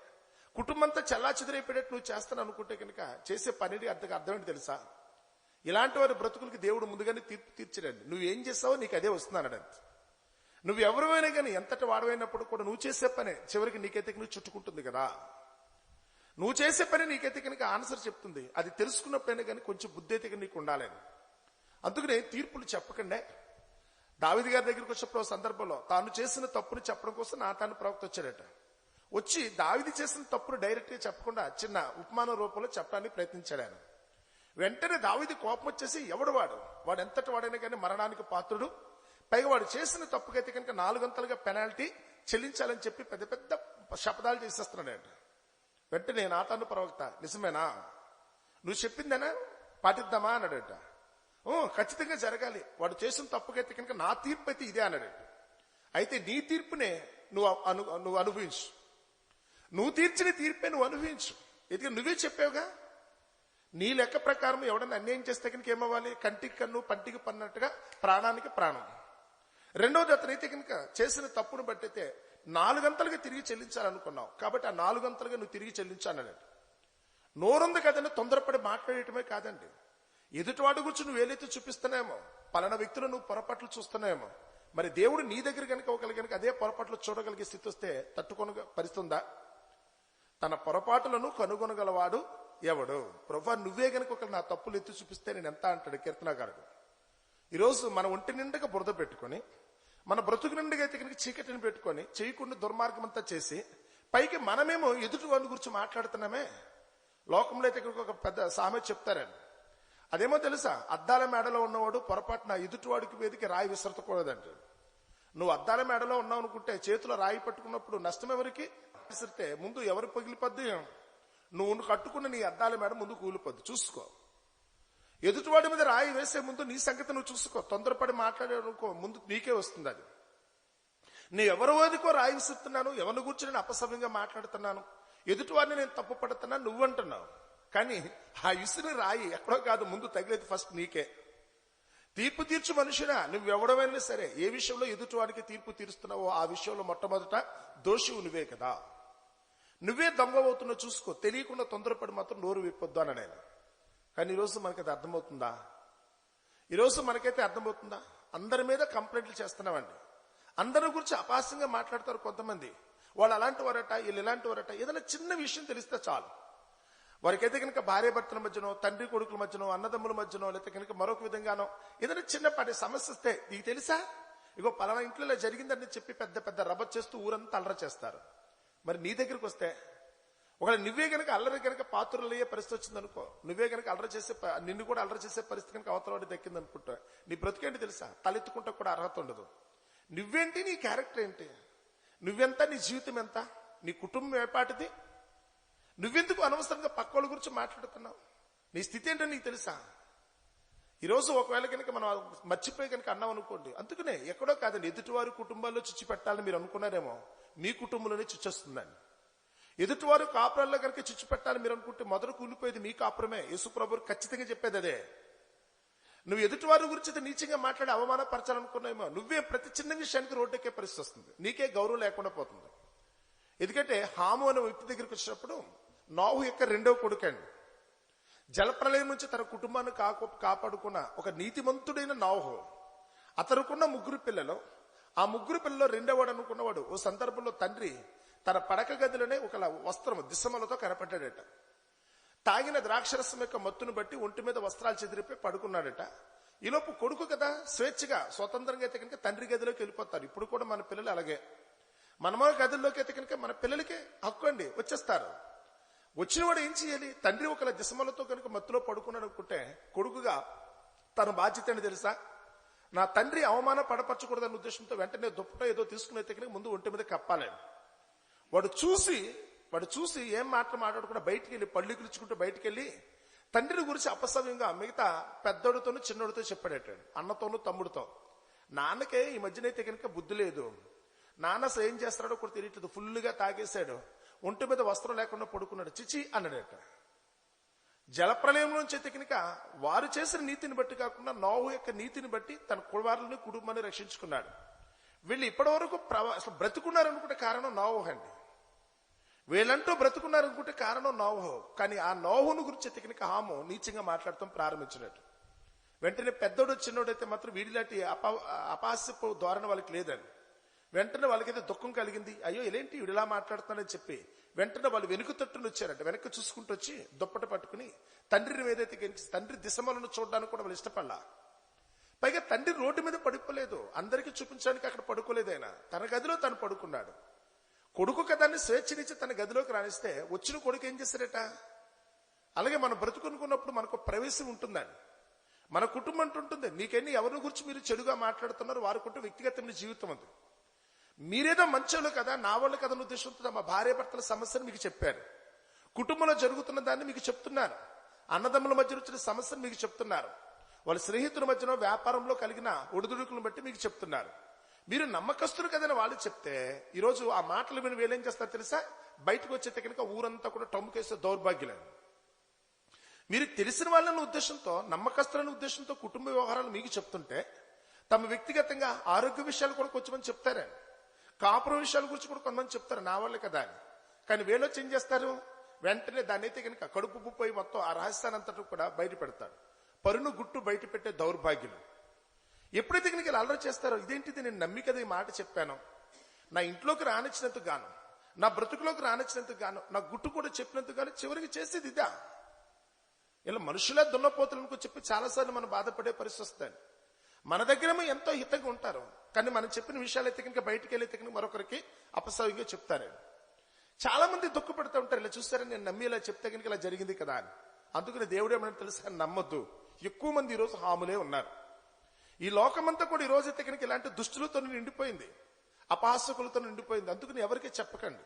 కుటుంబంతో చల్లా చెదిరైపోయేటట్టు నువ్వు చేస్తాను అనుకుంటే కనుక చేసే పనిని అర్థం ఏంటి తెలుసా. ఇలాంటి వారి బ్రతుకులకి దేవుడు ముందుగానే తీర్పు తీర్చడండి. నువ్వేం చేస్తావో నీకు అదే వస్తున్నాడు. నువ్వు ఎవరివైనా కానీ ఎంతటి వాడవైనప్పుడు కూడా నువ్వు చేసే పనే చివరికి నీకైతే నువ్వు చుట్టుకుంటుంది కదా. నువ్వు చేసే పని నీకైతే కనుక ఆన్సర్ చెప్తుంది. అది తెలుసుకున్నప్పుడైనా కానీ కొంచెం బుద్ధి అయితే నీకు ఉండాలని. అందుకనే తీర్పులు చెప్పకండే. దావీదు గారి దగ్గరికి వచ్చినప్పుడు సందర్భంలో తాను చేసిన తప్పుని చెప్పడం కోసం నాతాను ప్రవక్త వచ్చాడట. వచ్చి దావీదు చేసిన తప్పును డైరెక్ట్ గా చెప్పకుండా చిన్న ఉపమాన రూపంలో చెప్పడానికి ప్రయత్నించాడు ఆయన. వెంటనే దావీదు కోపం వచ్చేసి, ఎవడు వాడు ఎంతటి వాడైనా కానీ మరణానికి పాత్రుడు, పైగా వాడు చేసిన తప్పుకైతే కనుక 4 గంటలుగా పెనాల్టీ చెల్లించాలని చెప్పి పెద్ద పెద్ద శపథాలు చేసేస్తున్నాడు. వెంటనే నాతాను ప్రవక్త, నిజమేనా, నువ్వు చెప్పిందేనా, పాటిద్దామా అన్నాడట. ఖచ్చితంగా జరగాలి, వాడు చేసిన తప్పుకైతే కనుక నా తీర్పు అయితే ఇదే అన్నాడట. అయితే నీ తీర్పునే నువ్వు అనుభవించు, నువ్వు తీర్చిన తీర్పే నువ్వు అనుభవించు. ఎందుకంటే నువ్వే చెప్పావుగా, నీ లెక్క ప్రకారం ఎవడన్నా అన్యాయం చేస్తే కనుక ఏమవ్వాలి, కంటికి కన్ను పంటికి పన్నట్టుగా ప్రాణానికి ప్రాణం. రెండవది, అతనైతే కనుక చేసిన తప్పును బట్టి అయితే 4 గంటలుగా తిరిగి చెల్లించాలనుకున్నావు కాబట్టి ఆ 4 గంటలుగా నువ్వు తిరిగి చెల్లించాలన్నాడు. నోరుంది కదండి, తొందరపడి మాట్లాడేయటమే కాదండి. ఎదుటివాడి గురించి నువ్వు ఏదైతే చూపిస్తున్నాయేమో, పలానా వ్యక్తులు నువ్వు పొరపాట్లు చూస్తున్నాయేమో, మరి దేవుడు నీ దగ్గర కనుక ఒకరి కనుక అదే పొరపాట్లు చూడగలిగే స్థితి వస్తే తట్టుకొన పరిస్తుందా. తన పొరపాటులను కనుగొనగలవాడు ఎవడు. ప్రభువా నువ్వే కనుక ఒకరు నా తప్పులు ఎత్తి చూపిస్తే నేను ఎంత అంటాడు కీర్తనాకారుడు. ఈరోజు మన ఒంటి నిండుగా బురద పెట్టుకొని, మన బ్రతుకు నిండుగా అయితే కనుక చీకటిని పెట్టుకొని చేయకుండా దుర్మార్గం అంతా చేసి పైకి మనమేమో ఎదుటి వాడి గురించి మాట్లాడుతున్నామే. లోకంలో అయితే కనుక ఒక పెద్ద సామెత చెప్తారండి. అదేమో తెలుసా, అద్దాల మేడలో ఉన్నవాడు పొరపాటున ఎదుటివాడికి మీదకి రాయి విసరతకూడదంటే. నువ్వు అద్దాల మేడలో ఉన్నావు అనుకుంటే చేతిలో రాయి పట్టుకున్నప్పుడు నష్టం ఎవరికి, విసిరితే ముందు ఎవరు పగిలిపోద్ది, నువ్వు కట్టుకున్న నీ అద్దాల మేడ ముందు కూలిపోద్ది. చూసుకో, ఎదుటివాడి మీద రాయి వేసే ముందు నీ సంగతి నువ్వు చూసుకో. తొందరపడి మాట్లాడానుకో ముందు నీకే వస్తుంది అది. నీ ఎవరి వాదికో రాయి విసురుతున్నాను, ఎవరిని గురించి నేను అపసవ్యంగా మాట్లాడుతున్నాను, ఎదుటివాడిని నేను తప్పు పడుతున్నాను నువ్వు అంటున్నావు. కానీ ఆ ఇసుని రాయి ఎక్కడో కాదు, ముందు తగిలేది ఫస్ట్ నీకే. తీర్పు తీర్చు మనుషునా, నువ్వు ఎవడమైనా సరే ఏ విషయంలో ఎదుటివాడికి తీర్పు తీరుస్తున్నావో ఆ విషయంలో మొట్టమొదట దోషివు నువ్వే కదా. నువ్వే దొంగ అవుతున్నావు చూసుకో. తెలియకుండా తొందరపడి మాత్రం నోరు విప్పొద్దు అన్నాడు ఆయన. కానీ ఈరోజు మనకైతే అర్థమవుతుందా? ఈరోజు మనకైతే అర్థమవుతుందా? అందరి మీద కంప్లైంట్లు చేస్తున్నామండి. అందరి గురించి అపాస్యంగా మాట్లాడతారు కొంతమంది. వాళ్ళు అలాంటి వారట, వీళ్ళు ఇలాంటి వారట. ఏదైనా చిన్న విషయం తెలిస్తే చాలు. వారికైతే కనుక భార్య భర్తల మధ్యనో, తండ్రి కొడుకుల మధ్యనో, అన్నదమ్ముల మధ్యనో, లేకపోతే కనుక మరొక విధంగానో ఏదైనా చిన్నపాటి సమస్య వస్తే, నీకు తెలుసా ఇగో పలానా ఇంట్లో ఇలా జరిగిందని చెప్పి పెద్ద పెద్ద రబ్బర్ చేస్తూ ఊరంతా అల్లరి చేస్తారు. మరి నీ దగ్గరికి వస్తే ఒకవేళ నువ్వే కనుక అల్లరి కనుక పాత్రలు అయ్యే పరిస్థితి వచ్చిందనుకో, నువ్వే కనుక అల్లరి చేసే నిన్ను కూడా అల్లరి చేసే పరిస్థితి కనుక అవతల వాడి దక్కింది అనుకుంటా, నీ బ్రతికేంటి తెలుసా? తలెత్తుకుంటా కూడా అర్హత ఉండదు. నువ్వేంటి, నీ క్యారెక్టర్ ఏంటి, నువ్వెంత, నీ జీవితం ఎంత, నీ కుటుంబం ఏపాటిది, నువ్వెందుకు అనవసరంగా పక్కోళ్ళ గురించి మాట్లాడుతున్నావు? నీ స్థితి ఏంటో నీకు తెలుసా? ఈరోజు ఒకవేళ కనుక మనం మర్చిపోయి కనుక అన్నాం అనుకోండి, అందుకనే ఎక్కడో కాదండి, ఎదుటివారి కుటుంబాల్లో చిచ్చు పెట్టాలని మీరు అనుకున్నారేమో, మీ కుటుంబంలోనే చిచ్చొస్తుందండి. ఎదుటివారు కాపురాల్లో కనుక చిచ్చు పెట్టాలని మీరు అనుకుంటే మొదలు కూలిపోయేది మీ కాపురమే. యేసు ప్రభువు ఖచ్చితంగా చెప్పేది అదే. నువ్వు ఎదుటివారి గురించి నీచంగా మాట్లాడి అవమానపరచాలనుకున్నామో, నువ్వే ప్రతి చిన్న విషయానికి రోడ్డెక్కే పరిస్థితి వస్తుంది, నీకే గౌరవం లేకుండా పోతుంది. ఎందుకంటే హాము అనే వ్యక్తి దగ్గరికి వచ్చినప్పుడు నోహు యొక్క రెండవ కొడుకండి, జలప్రలయం నుంచి తన కుటుంబాన్ని కాపాడుకున్న ఒక నీతిమంతుడైన నోహు. అతనుకున్న 3 పిల్లలు. ఆ 3 పిల్లల్లో రెండోవాడు అనుకున్నవాడు ఓ సందర్భంలో తండ్రి తన పడక గదిలోనే ఒక వస్త్రం దిశమలతో కనపడ్డాడట. తాగిన ద్రాక్షరసం యొక్క మత్తును బట్టి ఒంటి మీద వస్త్రాలు చెదిరిపోయి పడుకున్నాడట. ఈలోపు కొడుకు కదా స్వేచ్ఛగా స్వతంత్రంగా అయితే కనుక తండ్రి గదిలోకి వెళ్ళిపోతారు. ఇప్పుడు కూడా మన పిల్లలు అలాగే, మనమో గదుల్లోకి అయితే కనుక మన పిల్లలకి హక్కు అండి, వచ్చేస్తారు. వచ్చినవాడు ఏం చేయాలి? తండ్రి ఒకలా దిశమలతో కనుక మత్తులో పడుకున్నాడు అనుకుంటే, కొడుకుగా తన బాధ్యత అని తెలుసా? నా తండ్రి అవమానం పడపరచకూడదన్న ఉద్దేశంతో వెంటనే దుప్పట ఏదో తీసుకుని అయితే కనుక ముందు ఒంటి మీద కప్పాలి. వాడు చూసి ఏం మాట్లాడకుండా బయటికి వెళ్ళి పళ్ళు కిలుచుకుంటూ బయటికి వెళ్ళి తండ్రిని గురించి అపసవ్యంగా మిగతా పెద్దోడితోనూ చిన్నోడితో చెప్పాడేటాడు, అన్నతోనూ తమ్ముడితో. నాన్నకే ఈ మధ్యనైతే కనుక బుద్ధి లేదు, నాన్న ఏం చేస్తాడో కూడా తెలియట్లేదు, ఫుల్గా తాగేశాడు, ఒంటి మీద వస్త్రం లేకుండా పడుకున్నాడు, చిచి అన్నాడట. జలప్రలయం నుంచి అయితే కనుక వారు చేసిన నీతిని బట్టి కాకుండా నోహు యొక్క నీతిని బట్టి తన కుమారులని కుటుంబాన్ని రక్షించుకున్నాడు. వీళ్ళు ఇప్పటి వరకు అసలు బ్రతుకున్నారనుకుంటే కారణం నోహు అండి. వీళ్ళంటూ బ్రతుకున్నారనుకుంటే కారణం నోహు. కానీ ఆ నోహును గురించి అయితే కనుక హాము నీచంగా మాట్లాడటం ప్రారంభించినట్టు. వెంటనే పెద్దోడు చిన్నోడైతే మాత్రం వీడిలాంటి అపాస్యపు ధోరణ వాళ్ళకి లేదండి. వెంటనే వాళ్ళకైతే దుఃఖం కలిగింది, అయ్యో ఇలాంటి వీడిలా మాట్లాడుతున్నాడని చెప్పి వెంటనే వాళ్ళు వెనుక తట్టును వచ్చారంట. వెనక్కి చూసుకుంటూ వచ్చి దుప్పట పట్టుకుని తండ్రిని ఏదైతే తండ్రి దిశమలను చూడడానికి కూడా వాళ్ళు ఇష్టపడలా. పైగా తండ్రి రోడ్డు మీద పడుకోలేదు, అందరికీ చూపించడానికి అక్కడ పడుకోలేదు, ఆయన తన గదిలో తను పడుకున్నాడు. కొడుకు కదాన్ని స్వేచ్ఛనిచ్చి తన గదిలోకి రాణిస్తే వచ్చిన కొడుకు ఏం చేశారట? అలాగే మనం బ్రతుకునుకున్నప్పుడు మనకు ప్రవేశం ఉంటుందండి, మన కుటుంబం అంటుంటుంది. మీకెన్ని ఎవరి గురించి మీరు చెడుగా మాట్లాడుతున్నారు, వారికుంటూ వ్యక్తిగతమైన జీవితం ఉంది. మీరేదో మంచోళ్ళు కదా, నా వాళ్ళు కదా ఉద్దేశంతో మా భార్య భర్తల సమస్యను మీకు చెప్పారు, కుటుంబంలో జరుగుతున్న దాన్ని మీకు చెప్తున్నారు, అన్నదమ్ముల మధ్య వచ్చిన సమస్యను మీకు చెప్తున్నారు, వాళ్ళ స్నేహితుల మధ్యన వ్యాపారంలో కలిగిన ఒడిదుడుకులను బట్టి మీకు చెప్తున్నారు. మీరు నమ్మకస్తులు కదని వాళ్ళు చెప్తే ఈరోజు ఆ మాటలు విని వీళ్ళేం చేస్తారు తెలుసా? బయటకు వచ్చేతే కనుక ఊరంతా కూడా టమ్ముకేసే దౌర్భాగ్యులని. మీరు తెలిసిన వాళ్ళని ఉద్దేశంతో, నమ్మకస్తులని ఉద్దేశంతో కుటుంబ వ్యవహారాలు మీకు చెప్తుంటే తమ వ్యక్తిగతంగా ఆరోగ్య విషయాలు కూడా కొంచెం చెప్తారండి, కాపురం విషయాల గురించి కూడా కొంతమంది చెప్తారు, నా వాళ్ళే కదా అని. కానీ వీళ్ళు ఏం చేస్తారు? వెంటనే దాన్ని అయితే కనుక కడుపు పోయి మొత్తం ఆ రహస్యాన్ని అంతటా కూడా బయట పెడతాడు. పరును గుట్టు బయట పెట్టే దౌర్భాగ్యులు. ఎప్పుడైతే కనుక ఇలా అల్లరి చేస్తారో, ఇదేంటిది నేను నమ్మి కదా ఈ మాట చెప్పాను, నా ఇంట్లోకి రానిచ్చినందుకు గాను, నా బ్రతుకులోకి రానిచ్చినందుకు గాను, నా గుట్టు కూడా చెప్పినందుకు గాను చివరికి చేసేది ఇదా? ఇలా మనుషులే దున్నపోతులకు చెప్పి చాలాసార్లు మనం బాధపడే పరిస్థితి వస్తాయి. మన దగ్గరేమో ఎంతో హితంగా ఉంటారు, కానీ మనం చెప్పిన విషయాలు అయితే కనుక బయటికి వెళ్ళి కనుక మరొకరికి అపసవ్యంగా చెప్తారు. చాలా మంది దుఃఖపడుతూ ఉంటారు, ఇలా చూస్తారని నేను నమ్మి ఇలా చెప్తే కనుక ఇలా జరిగింది కదా అని. అందుకని దేవుడు ఏమన్నా తెలుసా, నమ్మొద్దు. ఎక్కువ మంది ఈరోజు హాములే ఉన్నారు. ఈ లోకమంతా కూడా ఈ రోజు అయితే కనుక ఇలాంటి దుష్టులతో నిండిపోయింది, అపహాసకులతో నిండిపోయింది. అందుకని ఎవరికి చెప్పకండి.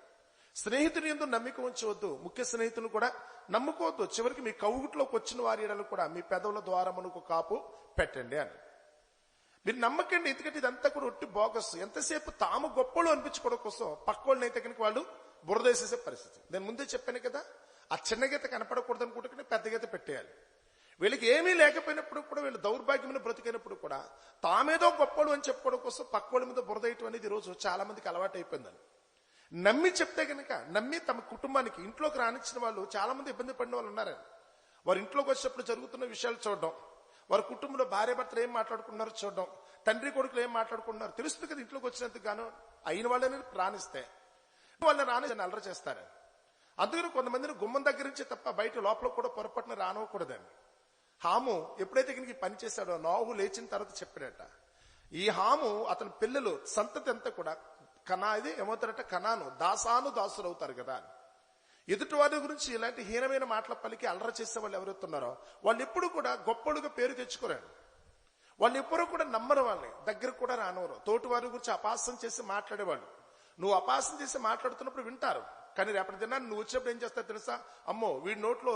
స్నేహితుని యందు నమ్మిక ఉంచవద్దు, ముఖ్య స్నేహితులను కూడా నమ్ముకోవద్దు. చివరికి మీ కౌగుట్లోకి వచ్చిన వారి ఎడలు కూడా మీ పెదవుల ద్వారా మనకు కాపు పెట్టండి అని మీరు నమ్మకండి. ఎందుకంటే ఇదంతా కూడా ఒట్టి బోగస్. ఎంతసేపు తాము గొప్పలు అనిపించుకోవడం కోసం పక్కోళ్ళని అయితే కనుక వాళ్ళు బురదేసేసే పరిస్థితి. నేను ముందే చెప్పాను కదా, ఆ చిన్న గీత కనపడకూడదు అనుకుంటే పెద్ద గీత పెట్టేయాలి. వీళ్ళకి ఏమీ లేకపోయినప్పుడు కూడా, వీళ్ళు దౌర్భాగ్యమైన బ్రతికైనప్పుడు కూడా తామేదో గొప్పలు అని చెప్పుకోవడం కోసం పక్కోళ్ళ మీద బురదేయటం అనేది ఈరోజు చాలా మందికి అలవాటు అయిపోయిందని. నమ్మి చెప్తే కనుక, నమ్మి తమ కుటుంబానికి ఇంట్లోకి రానిచ్చిన వాళ్ళు చాలా మంది ఇబ్బంది పడిన వాళ్ళు ఉన్నారని. వారి ఇంట్లోకి వచ్చేటప్పుడు జరుగుతున్న విషయాలు చూడడం, వారి కుటుంబంలో భార్య భర్తలు ఏం మాట్లాడుకున్నారో చూడడం, తండ్రి కొడుకులు ఏం మాట్లాడుకున్నారు తెలుస్తుంది కదా. ఇంట్లోకి వచ్చినందుకు గాను అయిన వాళ్ళని రానిస్తే వాళ్ళని రాని అల్లరి చేస్తారు. అందుకని కొంతమందిని గుమ్మం దగ్గర నుంచి తప్ప బయట లోపల కూడా పొరపాటున రానివ్వకూడదని హాము ఎప్పుడైతే కనుక పని చేశాడో నోహు లేచిన తర్వాత చెప్పాడట. ఈ హాము అతని పిల్లలు సంతతి అంతా కూడా ఇది ఏమవుతారట, కనాను దాసులు అవుతారు కదా. ఎదుటి వారి గురించి ఇలాంటి హీనమైన మాటల పలికి అల్లరి చేసే వాళ్ళు ఎవరెత్తున్నారో వాళ్ళు ఎప్పుడు కూడా గొప్పడుగా పేరు తెచ్చుకోరారు. వాళ్ళు ఎప్పుడూ కూడా నమ్మరు, వాళ్ళని దగ్గర కూడా రానివ్వరు. తోటి వారి గురించి అపాసం చేసి మాట్లాడేవాళ్ళు. నువ్వు అపాసం చేసి మాట్లాడుతున్నప్పుడు వింటారు, కానీ రేపటి దినాన్ని నువ్వు వచ్చినప్పుడు ఏం చేస్తావు తెలుసా? అమ్మో వీడి నోట్లో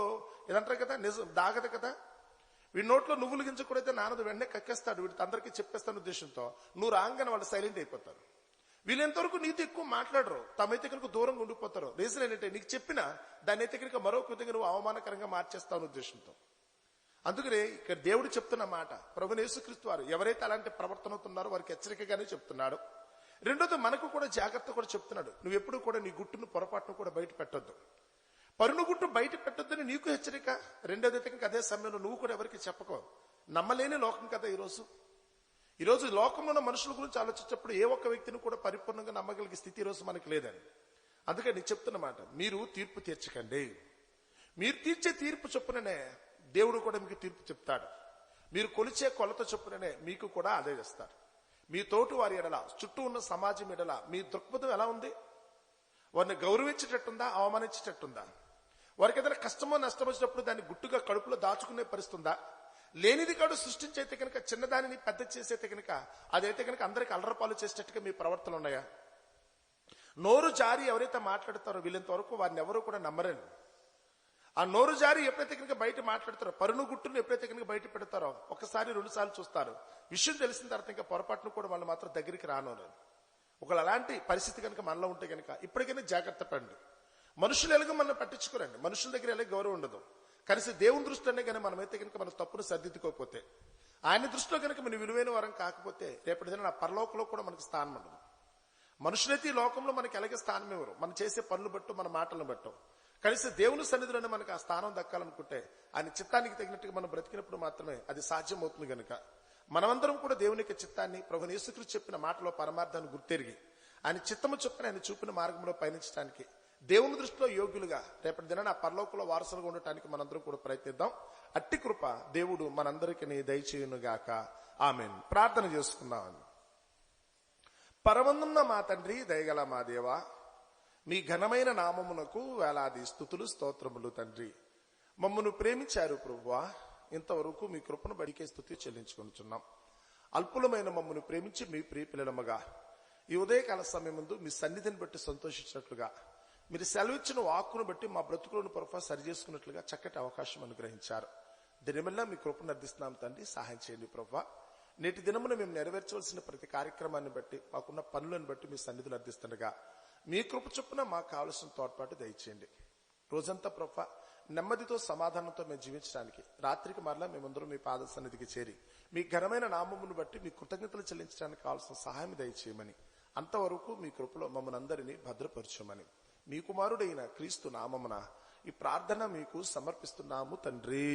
ఇదంటారు కదా, నిజం దాగదు కదా, వీడి నోట్లో నువ్వులు గింజకూడైతే నానదు, వెంటనే కక్కేస్తాడు, వీడి అందరికీ చెప్పేస్తాను ఉద్దేశంతో నువ్వు రాగానే వాళ్ళు సైలెంట్ అయిపోతారు. వీళ్ళెంతవరకు నీతో ఎక్కువ మాట్లాడరు, తమైతే కనుక దూరంగా ఉండిపోతారు. రీజన్ ఏంటంటే నీకు చెప్పినా దాన్ని అయితే కనుక మరొక విధంగా నువ్వు అవమానకరంగా మార్చేస్తావు ఉద్దేశంతో. అందుకనే ఇక్కడ దేవుడు చెప్తున్న మాట, ప్రభువైన యేసుక్రీస్తు వారు ఎవరైతే అలాంటి ప్రవర్తన అవుతున్నారో వారికి హెచ్చరికగానే చెప్తున్నాడు. రెండోది మనకు కూడా జాగ్రత్త కూడా చెప్తున్నాడు, నువ్వు ఎప్పుడు కూడా నీ గుట్టును పొరపాటును కూడా బయట పెట్టొద్దు. పరును గుట్టు బయట పెట్టొద్దని నీకు హెచ్చరిక. రెండోది అయితే కనుక అదే సమయంలో నువ్వు కూడా ఎవరికి చెప్పకో. నమ్మలేని లోకం కదా ఈరోజు లోకంలో ఉన్న మనుషుల గురించి ఆలోచించినప్పుడు ఏ ఒక్క వ్యక్తిని కూడా పరిపూర్ణంగా నమ్మగలిగే స్థితి ఈరోజు మనకి లేదని. అందుకని నేను చెప్తున్నమాట, మీరు తీర్పు తీర్చకండి. మీరు తీర్చే తీర్పు చొప్పుననే దేవుడు కూడా మీకు తీర్పు చెప్తాడు. మీరు కొలిచే కొలత చొప్పుననే మీకు కూడా అదే చేస్తారు. మీ తోటి వారి ఎడల, చుట్టూ ఉన్న సమాజం ఎడల మీ దృక్పథం ఎలా ఉంది? వారిని గౌరవించేటట్టుందా, అవమానించేటట్టుందా? వారికి ఏదైనా కష్టమో నష్టం వచ్చినప్పుడు దాన్ని గుట్టుగా కడుపులో దాచుకునే పరిస్థితుందా? లేనిది కాడు సృష్టించైతే కనుక చిన్నదానిని పెద్ద చేసైతే కనుక అదైతే కనుక అందరికి అల్లరపాలు చేసేటట్టుగా మీ ప్రవర్తనలు ఉన్నాయా? నోరు జారి ఎవరైతే మాట్లాడతారో వీళ్ళంతవరకు వారిని ఎవరు కూడా నమ్మరని. ఆ నోరు జారి ఎప్పుడైతే కనుక బయట మాట్లాడతారో, పరును గుట్టును ఎప్పుడైతే కనుక బయట పెడతారో ఒకసారి 2 సార్లు చూస్తారు. విషయం తెలిసిన తర్వాత ఇంకా పొరపాటును కూడా వాళ్ళు మాత్రం దగ్గరికి రానోరు. ఒకవేళ అలాంటి పరిస్థితి కనుక మనలో ఉంటే కనుక ఇప్పటికైనా జాగ్రత్త పడండి. మనుషులు ఎలాగో మనం పట్టించుకోరండి, మనుషుల దగ్గర ఎలాగ గౌరవం ఉండదు. కనీసం దేవుని దృష్టిలోనే కానీ మనమైతే కనుక మన తప్పును సర్దిద్దుకోకపోతే, ఆయన దృష్టిలో కనుక మన విలువైన వారం కాకపోతే రేపటి దిన పరలోకంలో కూడా మనకి స్థానం ఉండదు. మనుషులైతే ఈ లోకంలో మనకి ఎలాగే స్థానం ఇవ్వరు, మనం చేసే పనులు బట్టు మన మాటలను బట్టు. కనీసం దేవుని సన్నిధిలోనే మనకు ఆ స్థానం దక్కాలనుకుంటే ఆయన చిత్తానికి తగినట్టుగా మనం బ్రతికినప్పుడు మాత్రమే అది సాధ్యం అవుతుంది. కనుక మనమందరం కూడా దేవుని యొక్క చిత్తాన్ని, ప్రభువైన యేసుక్రీస్తు చెప్పిన మాటలో పరమార్థాన్ని గుర్తెరిగి ఆయన చిత్తము చొప్పున ఆయన చూపిన మార్గంలో పయనించడానికి దేవుని దృష్టిలో యోగ్యులుగా రేపటి దినాన్ని ఆ పరలోకంలో వారసులుగా ఉండటానికి మనందరం కూడా ప్రయత్నిద్దాం. అట్టి కృప దేవుడు మనందరికీ దయచేయునుగాక. ఆమేన్. ప్రార్థన చేసుకుందాం. పరమందున్న మా తండ్రి, దయగల మా దేవా, మీ ఘనమైన నామమునకు వేలాది స్తుతులు స్తోత్రములు తండ్రి. మమ్మను ప్రేమించారు ప్రభువా, ఇంతవరకు మీ కృపను బడికే స్తుతి చెల్లించుకొనుచున్నాం. అల్పులమైన మమ్మను ప్రేమించి మీ ప్రియ పిల్లలమగా ఈ ఉదయకాల సమయం ముందు మీ సన్నిధిని బట్టి సంతోషించినట్లుగా, మీరు సెలవిచ్చిన వాక్కును బట్టి మా బ్రతుకులను పొరపాటు సరి చేసుకున్నట్లుగా చక్కటి అవకాశం అనుగ్రహించారు. దినమెల్లా మీ కృపను అర్థిస్తున్నాం తండ్రి, సహాయం చేయండి ప్రభువా. నేటి దినమున మేము నెరవేర్చవలసిన ప్రతి కార్యక్రమాన్ని బట్టి, మాకున్న పనులను బట్టి మీ సన్నిధులు అర్థిస్తుండగా మీ కృప చొప్పున మాకు కావలసిన తోడ్పాటు దయచేయండి. రోజంతా ప్రభువా నెమ్మదితో సమాధానంతో మేము జీవించడానికి, రాత్రికి మరలా మేమందరం మీ పాద సన్నిధికి చేరి మీ ఘనమైన నామమును బట్టి మీ కృతజ్ఞతలు చెల్లించడానికి కావాల్సిన సహాయం దయచేయమని, అంతవరకు మీ కృపలో మమ్మల్ని అందరినీ భద్రపరచమని మీ కుమారుడైన క్రీస్తు నామమున ఈ ప్రార్థన మీకు సమర్పిస్తున్నాము తండ్రి.